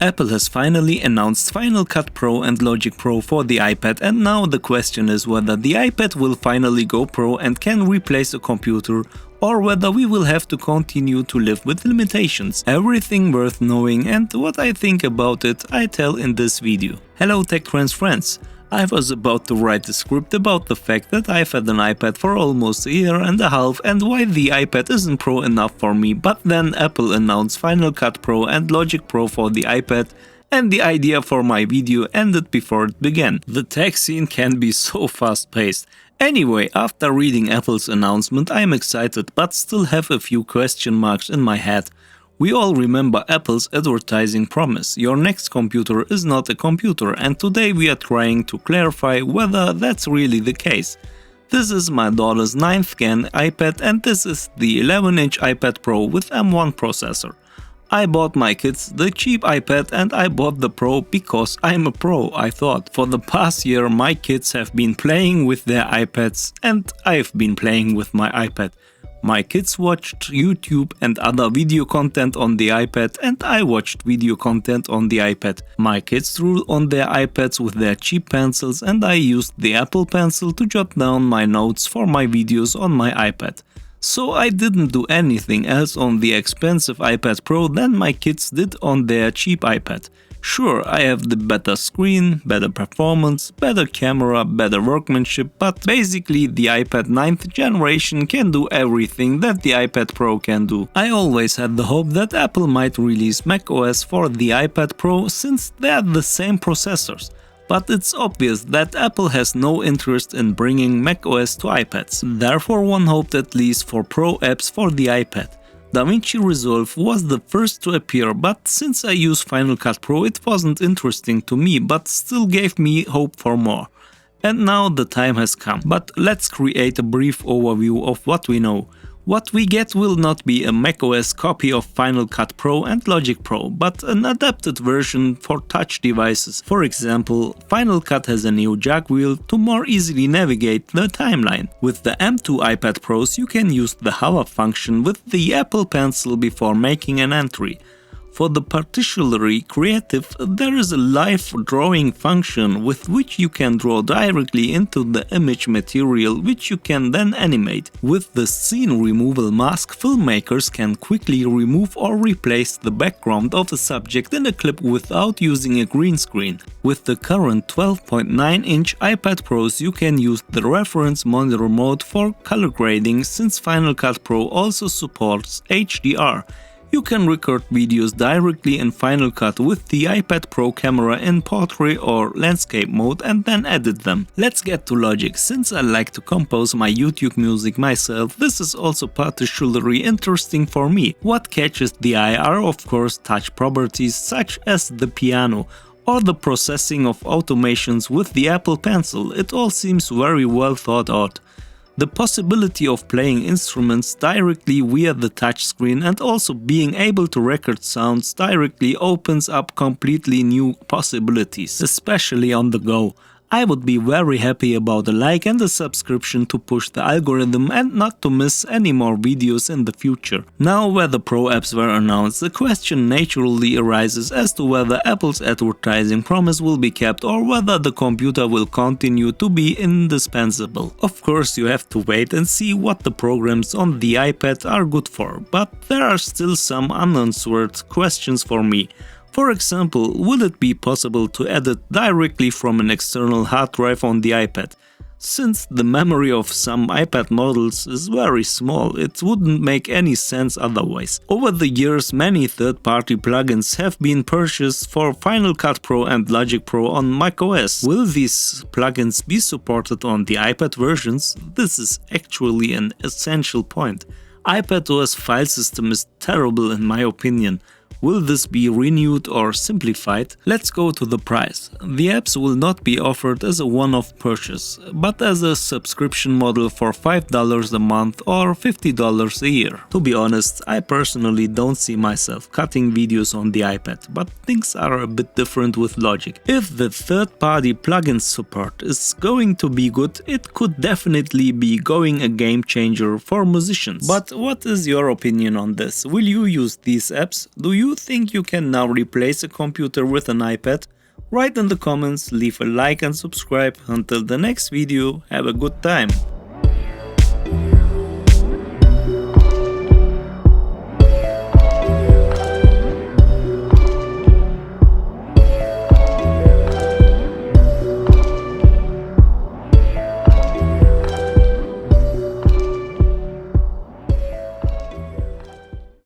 Apple has finally announced Final Cut Pro and Logic Pro for the iPad, and now the question is whether the iPad will finally go pro and can replace a computer, or whether we will have to continue to live with limitations. Everything worth knowing and what I think about it I tell in this video. Hello Tech Trends friends! I was about to write a script about the fact that I've had an iPad for almost a year and a half and why the iPad isn't pro enough for me, but then Apple announced Final Cut Pro and Logic Pro for the iPad, and the idea for my video ended before it began. The tech scene can be so fast-paced. Anyway, after reading Apple's announcement, I'm excited but still have a few question marks in my head. We all remember Apple's advertising promise: your next computer is not a computer, and today we are trying to clarify whether that's really the case. This is my daughter's 9th gen iPad and this is the 11-inch iPad Pro with M1 processor. I bought my kids the cheap iPad and I bought the Pro because I'm a pro, I thought. For the past year my kids have been playing with their iPads and I've been playing with my iPad. My kids watched YouTube and other video content on the iPad and I watched video content on the iPad. My kids drew on their iPads with their cheap pencils and I used the Apple Pencil to jot down my notes for my videos on my iPad. So I didn't do anything else on the expensive iPad Pro than my kids did on their cheap iPad. Sure, I have the better screen, better performance, better camera, better workmanship, but basically the iPad 9th generation can do everything that the iPad Pro can do. I always had the hope that Apple might release macOS for the iPad Pro since they are the same processors. But it's obvious that Apple has no interest in bringing macOS to iPads. Therefore one hoped at least for Pro apps for the iPad. DaVinci Resolve was the first to appear, but since I use Final Cut Pro it wasn't interesting to me but still gave me hope for more. And now the time has come. But let's create a brief overview of what we know. What we get will not be a macOS copy of Final Cut Pro and Logic Pro, but an adapted version for touch devices. For example, Final Cut has a new jog wheel to more easily navigate the timeline. With the M2 iPad Pros you can use the hover function with the Apple Pencil before making an entry. For the particularly creative, there is a live drawing function with which you can draw directly into the image material which you can then animate. With the scene removal mask, filmmakers can quickly remove or replace the background of a subject in a clip without using a green screen. With the current 12.9-inch iPad Pros you can use the reference monitor mode for color grading since Final Cut Pro also supports HDR. You can record videos directly in Final Cut with the iPad Pro camera in portrait or landscape mode and then edit them. Let's get to Logic. Since I like to compose my YouTube music myself, this is also particularly interesting for me. What catches the eye are of course touch properties such as the piano or the processing of automations with the Apple Pencil. It all seems very well thought out. The possibility of playing instruments directly via the touchscreen and also being able to record sounds directly opens up completely new possibilities, especially on the go. I would be very happy about a like and a subscription to push the algorithm and not to miss any more videos in the future. Now where the Pro apps were announced, the question naturally arises as to whether Apple's advertising promise will be kept or whether the computer will continue to be indispensable. Of course you have to wait and see what the programs on the iPad are good for, but there are still some unanswered questions for me. For example, will it be possible to edit directly from an external hard drive on the iPad? Since the memory of some iPad models is very small, it wouldn't make any sense otherwise. Over the years, many third-party plugins have been purchased for Final Cut Pro and Logic Pro on macOS. Will these plugins be supported on the iPad versions? This is actually an essential point. iPadOS file system is terrible in my opinion. Will this be renewed or simplified? Let's go to the price. The apps will not be offered as a one-off purchase, but as a subscription model for $5 a month or $50 a year. To be honest, I personally don't see myself cutting videos on the iPad, but things are a bit different with Logic. If the third-party plugin support is going to be good, it could definitely be going a game changer for musicians. But what is your opinion on this? Will you use these apps? Do you you think you can now replace a computer with an iPad? Write in the comments, leave a like and subscribe. Until the next video, have a good time.